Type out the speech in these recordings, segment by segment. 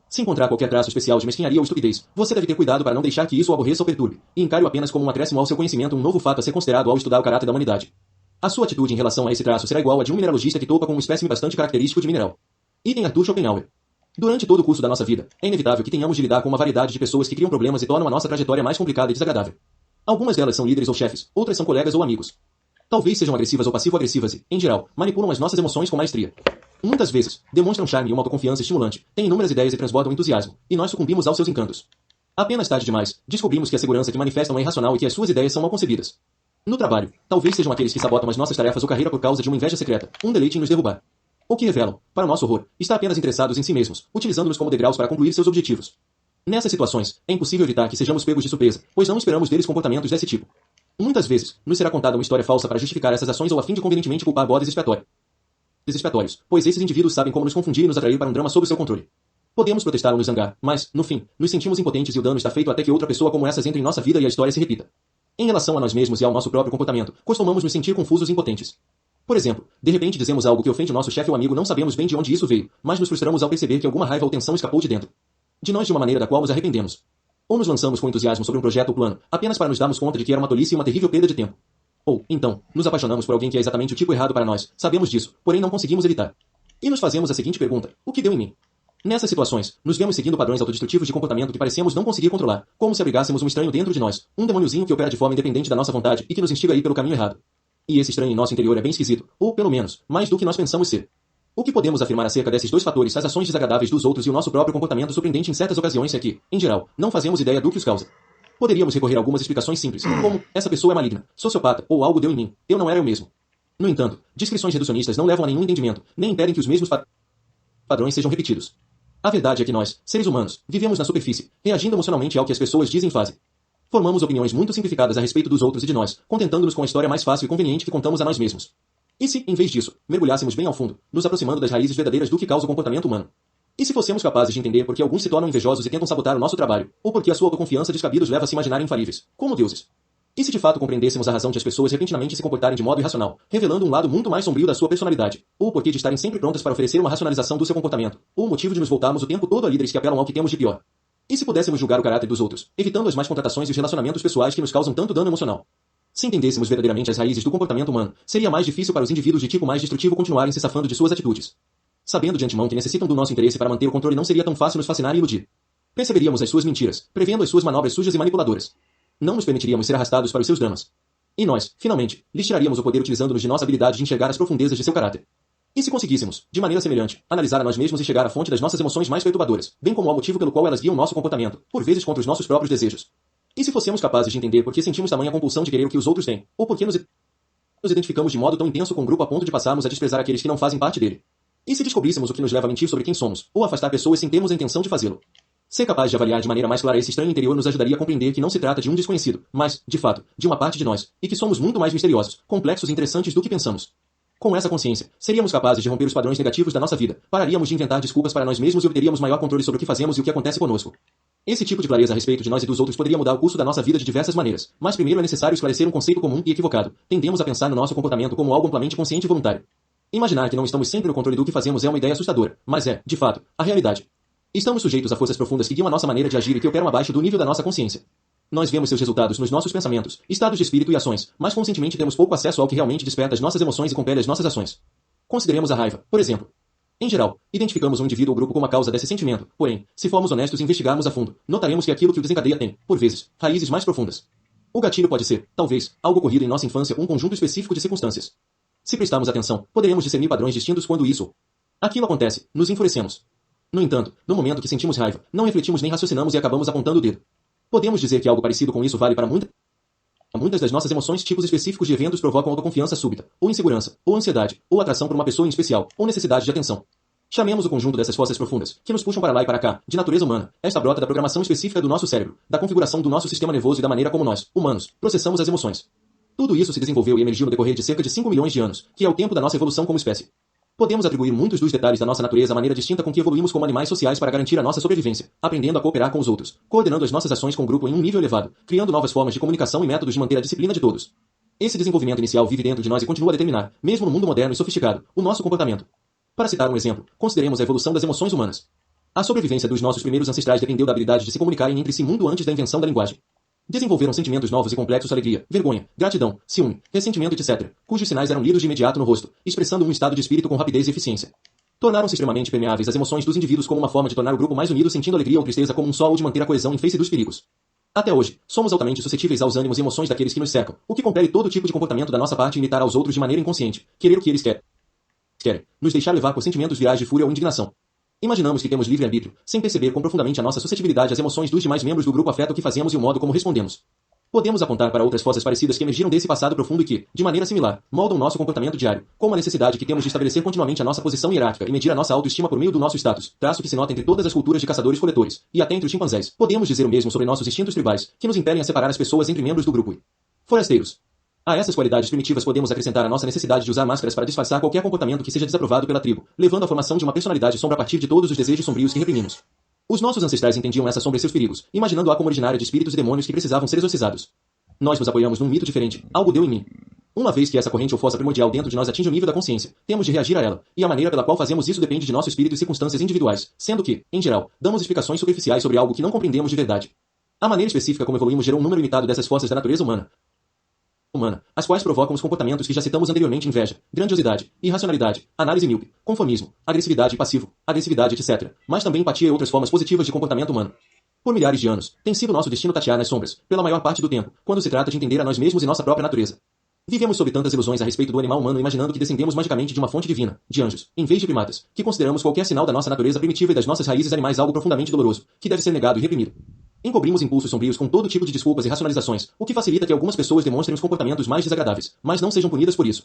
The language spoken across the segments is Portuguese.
Se encontrar qualquer traço especial de mesquinharia ou estupidez, você deve ter cuidado para não deixar que isso o aborreça ou perturbe, e encare-o apenas como um acréscimo ao seu conhecimento, um novo fato a ser considerado ao estudar o caráter da humanidade. A sua atitude em relação a esse traço será igual à de um mineralogista que topa com um espécime bastante característico de mineral. Item Arthur Schopenhauer. Durante todo o curso da nossa vida, é inevitável que tenhamos de lidar com uma variedade de pessoas que criam problemas e tornam a nossa trajetória mais complicada e desagradável. Algumas delas são líderes ou chefes, outras são colegas ou amigos. Talvez sejam agressivas ou passivo-agressivas e, em geral, manipulam as nossas emoções com maestria. Muitas vezes, demonstram charme e uma autoconfiança estimulante, têm inúmeras ideias e transbordam entusiasmo, e nós sucumbimos aos seus encantos. Apenas tarde demais, descobrimos que a segurança que manifestam é irracional e que as suas ideias são mal concebidas. No trabalho, talvez sejam aqueles que sabotam as nossas tarefas ou carreira por causa de uma inveja secreta, um deleite em nos derrubar. Ou que revelam, para nosso horror, estar apenas interessados em si mesmos, utilizando-nos como degraus para concluir seus objetivos. Nessas situações, é impossível evitar que sejamos pegos de surpresa, pois não esperamos deles comportamentos desse tipo. Muitas vezes, nos será contada uma história falsa para justificar essas ações ou a fim de convenientemente culpar bodes expiatórios, pois esses indivíduos sabem como nos confundir e nos atrair para um drama sob seu controle. Podemos protestar ou nos zangar, mas, no fim, nos sentimos impotentes e o dano está feito até que outra pessoa como essas entre em nossa vida e a história se repita. Em relação a nós mesmos e ao nosso próprio comportamento, costumamos nos sentir confusos e impotentes. Por exemplo, de repente dizemos algo que ofende o nosso chefe ou amigo, não sabemos bem de onde isso veio, mas nos frustramos ao perceber que alguma raiva ou tensão escapou de dentro de nós de uma maneira da qual nos arrependemos. Ou nos lançamos com entusiasmo sobre um projeto ou plano, apenas para nos darmos conta de que era uma tolice e uma terrível perda de tempo. Ou, então, nos apaixonamos por alguém que é exatamente o tipo errado para nós, sabemos disso, porém não conseguimos evitar. E nos fazemos a seguinte pergunta: o que deu em mim? Nessas situações, nos vemos seguindo padrões autodestrutivos de comportamento que parecemos não conseguir controlar, como se abrigássemos um estranho dentro de nós, um demôniozinho que opera de forma independente da nossa vontade e que nos instiga a ir pelo caminho errado. E esse estranho em nosso interior é bem esquisito, ou, pelo menos, mais do que nós pensamos ser. O que podemos afirmar acerca desses dois fatores, as ações desagradáveis dos outros e o nosso próprio comportamento surpreendente em certas ocasiões é que, em geral, não fazemos ideia do que os causa. Poderíamos recorrer a algumas explicações simples, como, essa pessoa é maligna, sociopata, ou algo deu em mim, eu não era eu mesmo. No entanto, descrições reducionistas não levam a nenhum entendimento, nem impedem que os mesmos padrões sejam repetidos. A verdade é que nós, seres humanos, vivemos na superfície, reagindo emocionalmente ao que as pessoas dizem e fazem. Formamos opiniões muito simplificadas a respeito dos outros e de nós, contentando-nos com a história mais fácil e conveniente que contamos a nós mesmos. E se, em vez disso, mergulhássemos bem ao fundo, nos aproximando das raízes verdadeiras do que causa o comportamento humano? E se fossemos capazes de entender por que alguns se tornam invejosos e tentam sabotar o nosso trabalho, ou porque a sua autoconfiança descabida os leva a se imaginar infalíveis, como deuses? E se de fato compreendêssemos a razão de as pessoas repentinamente se comportarem de modo irracional, revelando um lado muito mais sombrio da sua personalidade, ou o porquê de estarem sempre prontas para oferecer uma racionalização do seu comportamento, ou o motivo de nos voltarmos o tempo todo a líderes que apelam ao que temos de pior? E se pudéssemos julgar o caráter dos outros, evitando as más contratações e os relacionamentos pessoais que nos causam tanto dano emocional? Se entendêssemos verdadeiramente as raízes do comportamento humano, seria mais difícil para os indivíduos de tipo mais destrutivo continuarem se safando de suas atitudes. Sabendo de antemão que necessitam do nosso interesse para manter o controle, não seria tão fácil nos fascinar e iludir. Perceberíamos as suas mentiras, prevendo as suas manobras sujas e manipuladoras. Não nos permitiríamos ser arrastados para os seus dramas. E nós, finalmente, lhes tiraríamos o poder utilizando-nos de nossa habilidade de enxergar as profundezas de seu caráter. E se conseguíssemos, de maneira semelhante, analisar a nós mesmos e chegar à fonte das nossas emoções mais perturbadoras, bem como ao motivo pelo qual elas guiam nosso comportamento, por vezes contra os nossos próprios desejos? E se fossemos capazes de entender por que sentimos tamanha compulsão de querer o que os outros têm, ou por que nos identificamos de modo tão intenso com o grupo a ponto de passarmos a desprezar aqueles que não fazem parte dele? E se descobríssemos o que nos leva a mentir sobre quem somos, ou afastar pessoas sem termos a intenção de fazê-lo? Ser capaz de avaliar de maneira mais clara esse estranho interior nos ajudaria a compreender que não se trata de um desconhecido, mas, de fato, de uma parte de nós, e que somos muito mais misteriosos, complexos e interessantes do que pensamos. Com essa consciência, seríamos capazes de romper os padrões negativos da nossa vida, pararíamos de inventar desculpas para nós mesmos e obteríamos maior controle sobre o que fazemos e o que acontece conosco. Esse tipo de clareza a respeito de nós e dos outros poderia mudar o curso da nossa vida de diversas maneiras, mas primeiro é necessário esclarecer um conceito comum e equivocado. Tendemos a pensar no nosso comportamento como algo amplamente consciente e voluntário. Imaginar que não estamos sempre no controle do que fazemos é uma ideia assustadora, mas é, de fato, a realidade. Estamos sujeitos a forças profundas que guiam a nossa maneira de agir e que operam abaixo do nível da nossa consciência. Nós vemos seus resultados nos nossos pensamentos, estados de espírito e ações, mas conscientemente temos pouco acesso ao que realmente desperta as nossas emoções e compele as nossas ações. Consideremos a raiva, por exemplo. Em geral, identificamos um indivíduo ou grupo como a causa desse sentimento, porém, se formos honestos e investigarmos a fundo, notaremos que aquilo que o desencadeia tem, por vezes, raízes mais profundas. O gatilho pode ser, talvez, algo ocorrido em nossa infância ou um conjunto específico de circunstâncias. Se prestarmos atenção, poderemos discernir padrões distintos quando isso. Aquilo acontece, nos enfurecemos. No entanto, no momento que sentimos raiva, não refletimos nem raciocinamos e acabamos apontando o dedo. Podemos dizer que algo parecido com isso vale para muitas das nossas emoções. Tipos específicos de eventos provocam autoconfiança súbita, ou insegurança, ou ansiedade, ou atração por uma pessoa em especial, ou necessidade de atenção. Chamemos o conjunto dessas forças profundas, que nos puxam para lá e para cá, de natureza humana. Esta brota da programação específica do nosso cérebro, da configuração do nosso sistema nervoso e da maneira como nós, humanos, processamos as emoções. Tudo isso se desenvolveu e emergiu no decorrer de cerca de 5 milhões de anos, que é o tempo da nossa evolução como espécie. Podemos atribuir muitos dos detalhes da nossa natureza à maneira distinta com que evoluímos como animais sociais para garantir a nossa sobrevivência, aprendendo a cooperar com os outros, coordenando as nossas ações com o grupo em um nível elevado, criando novas formas de comunicação e métodos de manter a disciplina de todos. Esse desenvolvimento inicial vive dentro de nós e continua a determinar, mesmo no mundo moderno e sofisticado, o nosso comportamento. Para citar um exemplo, consideremos a evolução das emoções humanas. A sobrevivência dos nossos primeiros ancestrais dependeu da habilidade de se comunicarem entre si muito antes da invenção da linguagem. Desenvolveram sentimentos novos e complexos: alegria, vergonha, gratidão, ciúme, ressentimento, etc., cujos sinais eram lidos de imediato no rosto, expressando um estado de espírito com rapidez e eficiência. Tornaram-se extremamente permeáveis às emoções dos indivíduos como uma forma de tornar o grupo mais unido, sentindo alegria ou tristeza como um só, ou de manter a coesão em face dos perigos. Até hoje, somos altamente suscetíveis aos ânimos e emoções daqueles que nos cercam, o que compele todo tipo de comportamento da nossa parte imitar aos outros de maneira inconsciente, querer o que eles querem, nos deixar levar por sentimentos virais de fúria ou indignação. Imaginamos que temos livre-arbítrio, sem perceber quão profundamente a nossa suscetibilidade às emoções dos demais membros do grupo afeta o que fazemos e o modo como respondemos. Podemos apontar para outras forças parecidas que emergiram desse passado profundo e que, de maneira similar, moldam nosso comportamento diário, como a necessidade que temos de estabelecer continuamente a nossa posição hierárquica e medir a nossa autoestima por meio do nosso status, traço que se nota entre todas as culturas de caçadores-coletores, e até entre os chimpanzés. Podemos dizer o mesmo sobre nossos instintos tribais, que nos impelem a separar as pessoas entre membros do grupo e forasteiros. A essas qualidades primitivas podemos acrescentar a nossa necessidade de usar máscaras para disfarçar qualquer comportamento que seja desaprovado pela tribo, levando à formação de uma personalidade sombra a partir de todos os desejos sombrios que reprimimos. Os nossos ancestrais entendiam essa sombra e seus perigos, imaginando-a como originária de espíritos e demônios que precisavam ser exorcizados. Nós nos apoiamos num mito diferente: algo deu em mim. Uma vez que essa corrente ou força primordial dentro de nós atinge o nível da consciência, temos de reagir a ela, e a maneira pela qual fazemos isso depende de nosso espírito e circunstâncias individuais, sendo que, em geral, damos explicações superficiais sobre algo que não compreendemos de verdade. A maneira específica como evoluímos gerou um número limitado dessas forças da natureza humana, as quais provocam os comportamentos que já citamos anteriormente: inveja, grandiosidade, irracionalidade, análise míope, conformismo, agressividade e passivo, agressividade, etc., mas também empatia e outras formas positivas de comportamento humano. Por milhares de anos, tem sido nosso destino tatear nas sombras, pela maior parte do tempo, quando se trata de entender a nós mesmos e nossa própria natureza. Vivemos sob tantas ilusões a respeito do animal humano, imaginando que descendemos magicamente de uma fonte divina, de anjos, em vez de primatas, que consideramos qualquer sinal da nossa natureza primitiva e das nossas raízes animais algo profundamente doloroso, que deve ser negado e reprimido. Encobrimos impulsos sombrios com todo tipo de desculpas e racionalizações, o que facilita que algumas pessoas demonstrem os comportamentos mais desagradáveis, mas não sejam punidas por isso.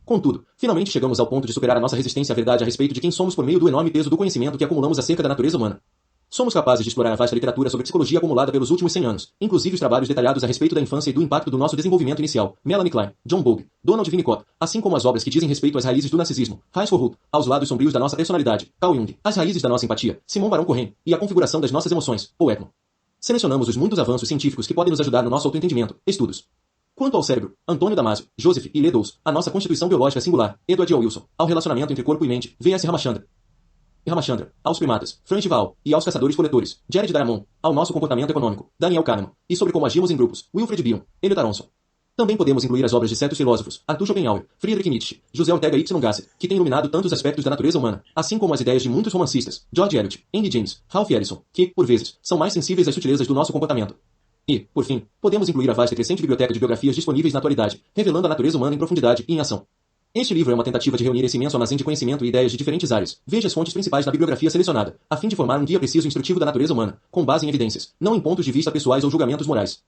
Contudo, finalmente chegamos ao ponto de superar a nossa resistência à verdade a respeito de quem somos por meio do enorme peso do conhecimento que acumulamos acerca da natureza humana. Somos capazes de explorar a vasta literatura sobre psicologia acumulada pelos últimos 100 anos, inclusive os trabalhos detalhados a respeito da infância e do impacto do nosso desenvolvimento inicial, Melanie Klein, John Bowlby, Donald Winnicott, assim como as obras que dizem respeito às raízes do narcisismo, Heinz Roth, aos lados sombrios da nossa personalidade, Carl Jung, as raízes da nossa empatia, Simon Baron-Cohen, e a configuração das nossas emoções, Paul Ekman. Selecionamos os muitos avanços científicos que podem nos ajudar no nosso autoentendimento, estudos. Quanto ao cérebro, Antônio Damasio, Joseph e Ledous, a nossa constituição biológica singular, Edward L. Wilson, ao relacionamento entre corpo e mente, V.S. Ramachandra, aos primatas, Frank Val, e aos caçadores-coletores, Jared Diamond, ao nosso comportamento econômico, Daniel Kahneman, e sobre como agimos em grupos, Wilfred Bion, Elliot Aronson. Também podemos incluir as obras de certos filósofos, Arthur Schopenhauer, Friedrich Nietzsche, José Ortega y Gasset, que têm iluminado tantos aspectos da natureza humana, assim como as ideias de muitos romancistas, George Eliot, Henry James, Ralph Ellison, que, por vezes, são mais sensíveis às sutilezas do nosso comportamento. E, por fim, podemos incluir a vasta e crescente biblioteca de biografias disponíveis na atualidade, revelando a natureza humana em profundidade e em ação. Este livro é uma tentativa de reunir esse imenso armazém de conhecimento e ideias de diferentes áreas. Veja as fontes principais da bibliografia selecionada, a fim de formar um guia preciso e instrutivo da natureza humana, com base em evidências, não em pontos de vista pessoais ou julgamentos morais.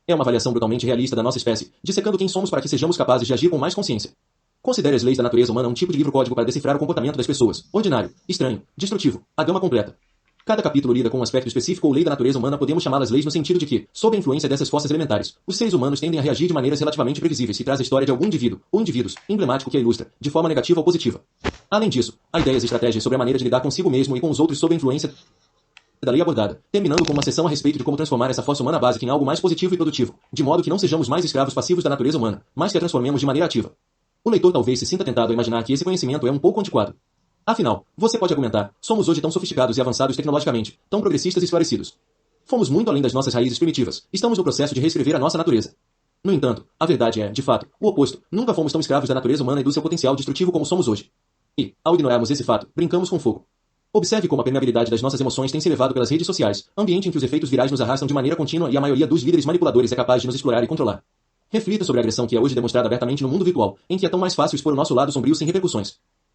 É uma avaliação brutalmente realista da nossa espécie, dissecando quem somos para que sejamos capazes de agir com mais consciência. Considere as leis da natureza humana um tipo de livro-código para decifrar o comportamento das pessoas: ordinário, estranho, destrutivo, a gama completa. Cada capítulo lida com um aspecto específico ou lei da natureza humana. Podemos chamá-las leis no sentido de que, sob a influência dessas forças elementares, os seres humanos tendem a reagir de maneiras relativamente previsíveis, e traz a história de algum indivíduo, ou indivíduos, emblemático que a ilustra, de forma negativa ou positiva. Além disso, há ideias e estratégias sobre a maneira de lidar consigo mesmo e com os outros sob a influência da lei abordada, terminando com uma sessão a respeito de como transformar essa força humana básica em algo mais positivo e produtivo, de modo que não sejamos mais escravos passivos da natureza humana, mas que a transformemos de maneira ativa. O leitor talvez se sinta tentado a imaginar que esse conhecimento é um pouco antiquado. Afinal, você pode argumentar, somos hoje tão sofisticados e avançados tecnologicamente, tão progressistas e esclarecidos. Fomos muito além das nossas raízes primitivas, estamos no processo de reescrever a nossa natureza. No entanto, a verdade é, de fato, o oposto: nunca fomos tão escravos da natureza humana e do seu potencial destrutivo como somos hoje. E, ao ignorarmos esse fato, brincamos com fogo. Observe como a permeabilidade das nossas emoções tem se elevado pelas redes sociais, ambiente em que os efeitos virais nos arrastam de maneira contínua e a maioria dos líderes manipuladores é capaz de nos explorar e controlar. Reflita sobre a agressão que é hoje demonstrada abertamente no mundo virtual, em que é tão mais fácil expor o nosso lado sombrio sem repercussões.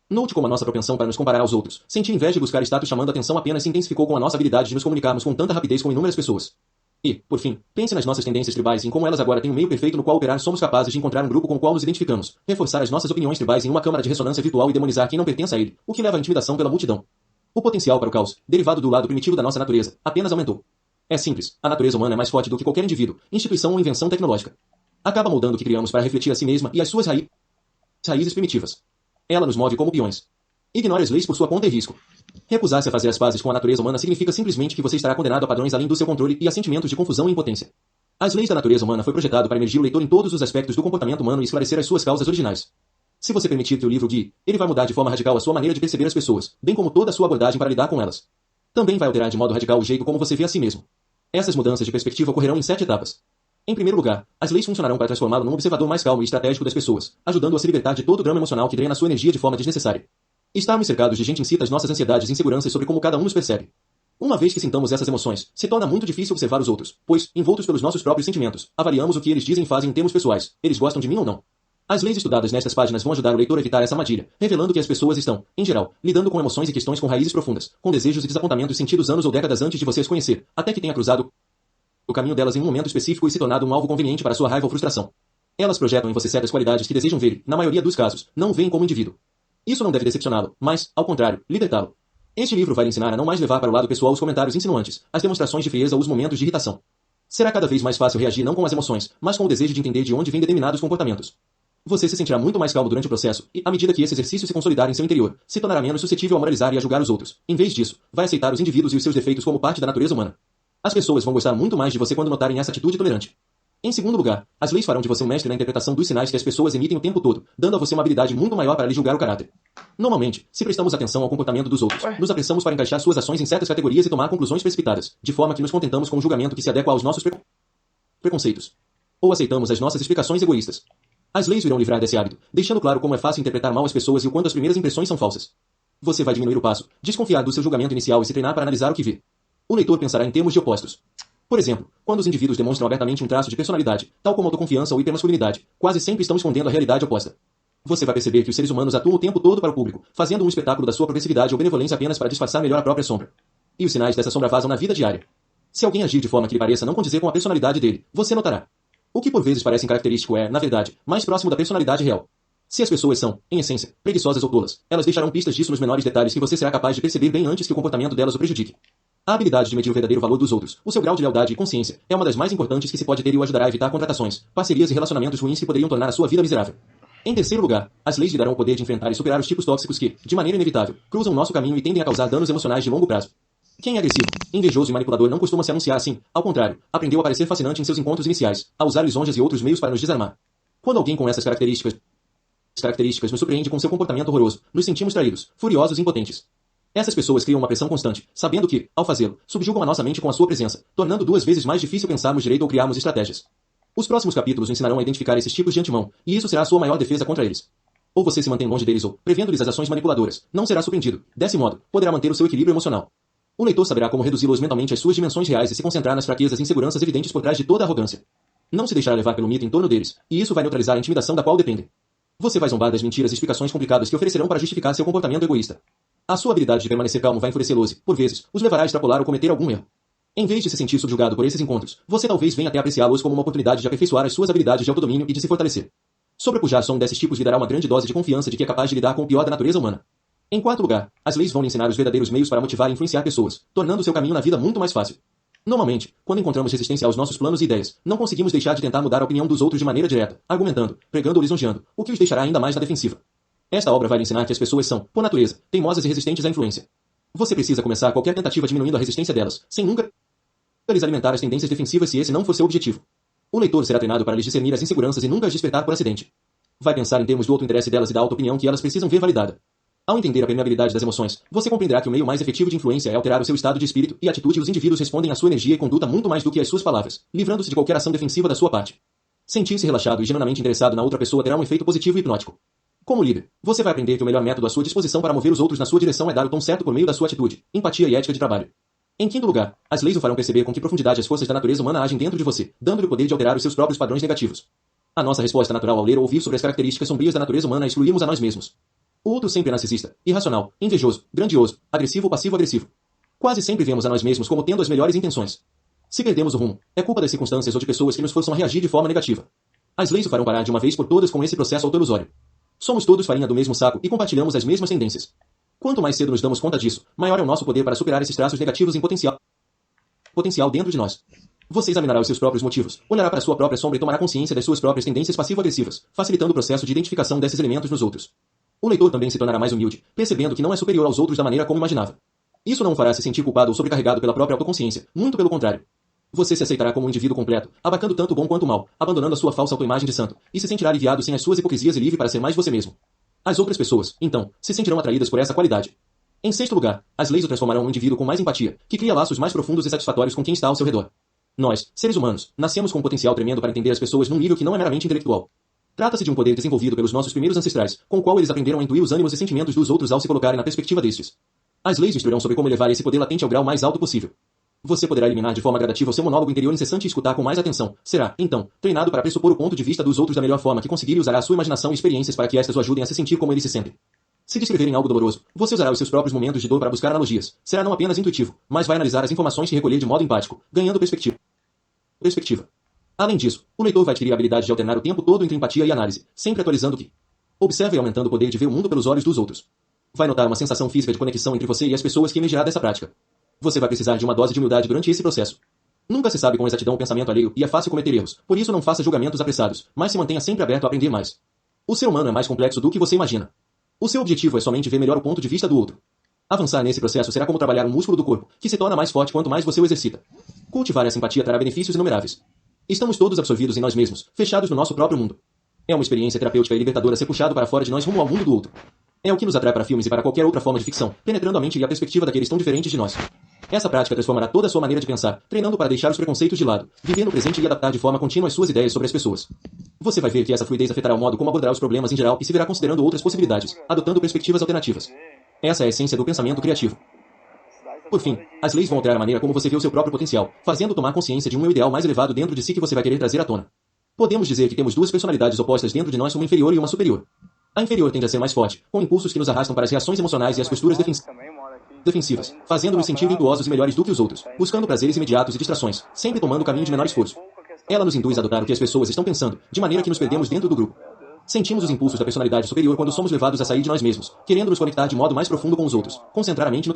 Note como a nossa propensão para nos comparar aos outros, sentir inveja e buscar status chamando atenção apenas se intensificou com a nossa habilidade de nos comunicarmos com tanta rapidez com inúmeras pessoas. E, por fim, pense nas nossas tendências tribais e em como elas agora têm um meio perfeito no qual operar. Somos capazes de encontrar um grupo com o qual nos identificamos, reforçar as nossas opiniões tribais em uma câmara de ressonância virtual e demonizar quem não pertence a ele, o que leva à intimidação pela multidão. O potencial para o caos, derivado do lado primitivo da nossa natureza, apenas aumentou. É simples, a natureza humana é mais forte do que qualquer indivíduo, instituição ou invenção tecnológica. Acaba moldando o que criamos para refletir a si mesma e as suas raízes primitivas. Ela nos move como peões. Ignore as leis por sua conta e risco. Recusar-se a fazer as pazes com a natureza humana significa simplesmente que você estará condenado a padrões além do seu controle e a sentimentos de confusão e impotência. As leis da natureza humana foi projetado para emergir o leitor em todos os aspectos do comportamento humano e esclarecer as suas causas originais. Se você permitir que o livro guie, ele vai mudar de forma radical a sua maneira de perceber as pessoas, bem como toda a sua abordagem para lidar com elas. Também vai alterar de modo radical o jeito como você vê a si mesmo. Essas mudanças de perspectiva ocorrerão em 7 etapas. Em primeiro lugar, as leis funcionarão para transformá-lo num observador mais calmo e estratégico das pessoas, ajudando-o a se libertar de todo o drama emocional que drena sua energia de forma desnecessária. Estarmos cercados de gente incita as nossas ansiedades e inseguranças sobre como cada um nos percebe. Uma vez que sintamos essas emoções, se torna muito difícil observar os outros, pois, envoltos pelos nossos próprios sentimentos, avaliamos o que eles dizem e fazem em termos pessoais. Eles gostam de mim ou não? As leis estudadas nestas páginas vão ajudar o leitor a evitar essa armadilha, revelando que as pessoas estão, em geral, lidando com emoções e questões com raízes profundas, com desejos e desapontamentos sentidos anos ou décadas antes de você as conhecer, até que tenha cruzado o caminho delas em um momento específico e se tornado um alvo conveniente para sua raiva ou frustração. Elas projetam em você certas qualidades que desejam ver e, na maioria dos casos, não o veem como indivíduo. Isso não deve decepcioná-lo, mas, ao contrário, libertá-lo. Este livro vai lhe ensinar a não mais levar para o lado pessoal os comentários insinuantes, as demonstrações de frieza ou os momentos de irritação. Será cada vez mais fácil reagir não com as emoções, mas com o desejo de entender de onde vêm determinados comportamentos. Você se sentirá muito mais calmo durante o processo e, à medida que esse exercício se consolidar em seu interior, se tornará menos suscetível a moralizar e a julgar os outros. Em vez disso, vai aceitar os indivíduos e os seus defeitos como parte da natureza humana. As pessoas vão gostar muito mais de você quando notarem essa atitude tolerante. Em segundo lugar, as leis farão de você um mestre na interpretação dos sinais que as pessoas emitem o tempo todo, dando a você uma habilidade muito maior para lhe julgar o caráter. Normalmente, se prestamos atenção ao comportamento dos outros, nos apressamos para encaixar suas ações em certas categorias e tomar conclusões precipitadas, de forma que nos contentamos com um julgamento que se adequa aos nossos preconceitos. Ou aceitamos as nossas explicações egoístas. As leis irão livrar desse hábito, deixando claro como é fácil interpretar mal as pessoas e o quanto as primeiras impressões são falsas. Você vai diminuir o passo, desconfiar do seu julgamento inicial e se treinar para analisar o que vê. O leitor pensará em termos de opostos. Por exemplo, quando os indivíduos demonstram abertamente um traço de personalidade, tal como autoconfiança ou hipermasculinidade, quase sempre estão escondendo a realidade oposta. Você vai perceber que os seres humanos atuam o tempo todo para o público, fazendo um espetáculo da sua progressividade ou benevolência apenas para disfarçar melhor a própria sombra. E os sinais dessa sombra vazam na vida diária. Se alguém agir de forma que lhe pareça não condizer com a personalidade dele, você notará. O que por vezes parece característico é, na verdade, mais próximo da personalidade real. Se as pessoas são, em essência, preguiçosas ou tolas, elas deixarão pistas disso nos menores detalhes que você será capaz de perceber bem antes que o comportamento delas o prejudique. A habilidade de medir o verdadeiro valor dos outros, o seu grau de lealdade e consciência, é uma das mais importantes que se pode ter e o ajudará a evitar contratações, parcerias e relacionamentos ruins que poderiam tornar a sua vida miserável. Em terceiro lugar, as leis lhe darão o poder de enfrentar e superar os tipos tóxicos que, de maneira inevitável, cruzam nosso caminho e tendem a causar danos emocionais de longo prazo. Quem é agressivo, invejoso e manipulador não costuma se anunciar assim, ao contrário, aprendeu a parecer fascinante em seus encontros iniciais, a usar lisonjas e outros meios para nos desarmar. Quando alguém com essas características nos surpreende com seu comportamento horroroso, nos sentimos traídos, furiosos e impotentes. Essas pessoas criam uma pressão constante, sabendo que, ao fazê-lo, subjugam a nossa mente com a sua presença, tornando 2 vezes mais difícil pensarmos direito ou criarmos estratégias. Os próximos capítulos o ensinarão a identificar esses tipos de antemão, e isso será a sua maior defesa contra eles. Ou você se mantém longe deles ou, prevendo-lhes as ações manipuladoras, não será surpreendido. Desse modo, poderá manter o seu equilíbrio emocional. O leitor saberá como reduzi-los mentalmente às suas dimensões reais e se concentrar nas fraquezas e inseguranças evidentes por trás de toda a arrogância. Não se deixará levar pelo mito em torno deles, e isso vai neutralizar a intimidação da qual dependem. Você vai zombar das mentiras e explicações complicadas que oferecerão para justificar seu comportamento egoísta. A sua habilidade de permanecer calmo vai enfurecê-los e, por vezes, os levará a extrapolar ou cometer algum erro. Em vez de se sentir subjugado por esses encontros, você talvez venha até apreciá-los como uma oportunidade de aperfeiçoar as suas habilidades de autodomínio e de se fortalecer. Sobrepujar som desses tipos lhe dará uma grande dose de confiança de que é capaz de lidar com o pior da natureza humana. Em quarto lugar, as leis vão lhe ensinar os verdadeiros meios para motivar e influenciar pessoas, tornando seu caminho na vida muito mais fácil. Normalmente, quando encontramos resistência aos nossos planos e ideias, não conseguimos deixar de tentar mudar a opinião dos outros de maneira direta, argumentando, pregando ou lisonjeando, o que os deixará ainda mais na defensiva. Esta obra vai lhe ensinar que as pessoas são, por natureza, teimosas e resistentes à influência. Você precisa começar qualquer tentativa diminuindo a resistência delas, sem nunca lhes alimentar as tendências defensivas se esse não for seu objetivo. O leitor será treinado para lhes discernir as inseguranças e nunca as despertar por acidente. Vai pensar em termos do auto-interesse delas e da auto-opinião que elas precisam ver validada. Ao entender a permeabilidade das emoções, você compreenderá que o meio mais efetivo de influência é alterar o seu estado de espírito e atitude e os indivíduos respondem à sua energia e conduta muito mais do que às suas palavras, livrando-se de qualquer ação defensiva da sua parte. Sentir-se relaxado e genuinamente interessado na outra pessoa terá um efeito positivo e hipnótico. Como líder, você vai aprender que o melhor método à sua disposição para mover os outros na sua direção é dar o tom certo por meio da sua atitude, empatia e ética de trabalho. Em quinto lugar, as leis o farão perceber com que profundidade as forças da natureza humana agem dentro de você, dando-lhe o poder de alterar os seus próprios padrões negativos. A nossa resposta natural ao ler ou ouvir sobre as características sombrias da natureza humana é excluirmos a nós mesmos. O outro sempre é narcisista, irracional, invejoso, grandioso, agressivo ou passivo-agressivo. Quase sempre vemos a nós mesmos como tendo as melhores intenções. Se perdemos o rumo, é culpa das circunstâncias ou de pessoas que nos forçam a reagir de forma negativa. As leis o farão parar de uma vez por todas com esse processo autolusório. Somos todos farinha do mesmo saco e compartilhamos as mesmas tendências. Quanto mais cedo nos damos conta disso, maior é o nosso poder para superar esses traços negativos em potencial dentro de nós. Você examinará os seus próprios motivos, olhará para sua própria sombra e tomará consciência das suas próprias tendências passivo-agressivas, facilitando o processo de identificação desses elementos nos outros. O leitor também se tornará mais humilde, percebendo que não é superior aos outros da maneira como imaginava. Isso não o fará se sentir culpado ou sobrecarregado pela própria autoconsciência, muito pelo contrário. Você se aceitará como um indivíduo completo, abarcando tanto o bom quanto o mal, abandonando a sua falsa autoimagem de santo, e se sentirá aliviado sem as suas hipocrisias e livre para ser mais você mesmo. As outras pessoas, então, se sentirão atraídas por essa qualidade. Em sexto lugar, as leis o transformarão em um indivíduo com mais empatia, que cria laços mais profundos e satisfatórios com quem está ao seu redor. Nós, seres humanos, nascemos com um potencial tremendo para entender as pessoas num nível que não é meramente intelectual. Trata-se de um poder desenvolvido pelos nossos primeiros ancestrais, com o qual eles aprenderam a intuir os ânimos e sentimentos dos outros ao se colocarem na perspectiva destes. As leis o instruirão sobre como levar esse poder latente ao grau mais alto possível. Você poderá eliminar de forma gradativa o seu monólogo interior incessante e escutar com mais atenção. Será, então, treinado para pressupor o ponto de vista dos outros da melhor forma que conseguir e usará a sua imaginação e experiências para que estas o ajudem a se sentir como eles se sentem. Se descreverem algo doloroso, você usará os seus próprios momentos de dor para buscar analogias. Será não apenas intuitivo, mas vai analisar as informações e recolher de modo empático, ganhando perspectiva. Além disso, o leitor vai adquirir a habilidade de alternar o tempo todo entre empatia e análise, sempre atualizando o que observa e aumentando o poder de ver o mundo pelos olhos dos outros. Vai notar uma sensação física de conexão entre você e as pessoas que emergirá dessa prática. Você vai precisar de uma dose de humildade durante esse processo. Nunca se sabe com exatidão o pensamento alheio e é fácil cometer erros, por isso não faça julgamentos apressados, mas se mantenha sempre aberto a aprender mais. O ser humano é mais complexo do que você imagina. O seu objetivo é somente ver melhor o ponto de vista do outro. Avançar nesse processo será como trabalhar um músculo do corpo, que se torna mais forte quanto mais você o exercita. Cultivar a simpatia trará benefícios inumeráveis. Estamos todos absorvidos em nós mesmos, fechados no nosso próprio mundo. É uma experiência terapêutica e libertadora ser puxado para fora de nós rumo ao mundo do outro. É o que nos atrai para filmes e para qualquer outra forma de ficção, penetrando a mente e a perspectiva daqueles tão diferentes de nós. Essa prática transformará toda a sua maneira de pensar, treinando para deixar os preconceitos de lado, viver no presente e adaptar de forma contínua as suas ideias sobre as pessoas. Você vai ver que essa fluidez afetará o modo como abordará os problemas em geral e se verá considerando outras possibilidades, adotando perspectivas alternativas. Essa é a essência do pensamento criativo. Por fim, as leis vão alterar a maneira como você vê o seu próprio potencial, fazendo tomar consciência de um eu ideal mais elevado dentro de si que você vai querer trazer à tona. Podemos dizer que temos duas personalidades opostas dentro de nós, uma inferior e uma superior. A inferior tende a ser mais forte, com impulsos que nos arrastam para as reações emocionais e as posturas defensivas, fazendo-nos sentir virtuosos e melhores do que os outros, buscando prazeres imediatos e distrações, sempre tomando o caminho de menor esforço. Ela nos induz a adotar o que as pessoas estão pensando, de maneira que nos perdemos dentro do grupo. Sentimos os impulsos da personalidade superior quando somos levados a sair de nós mesmos, querendo nos conectar de modo mais profundo com os outros, concentrar a mente no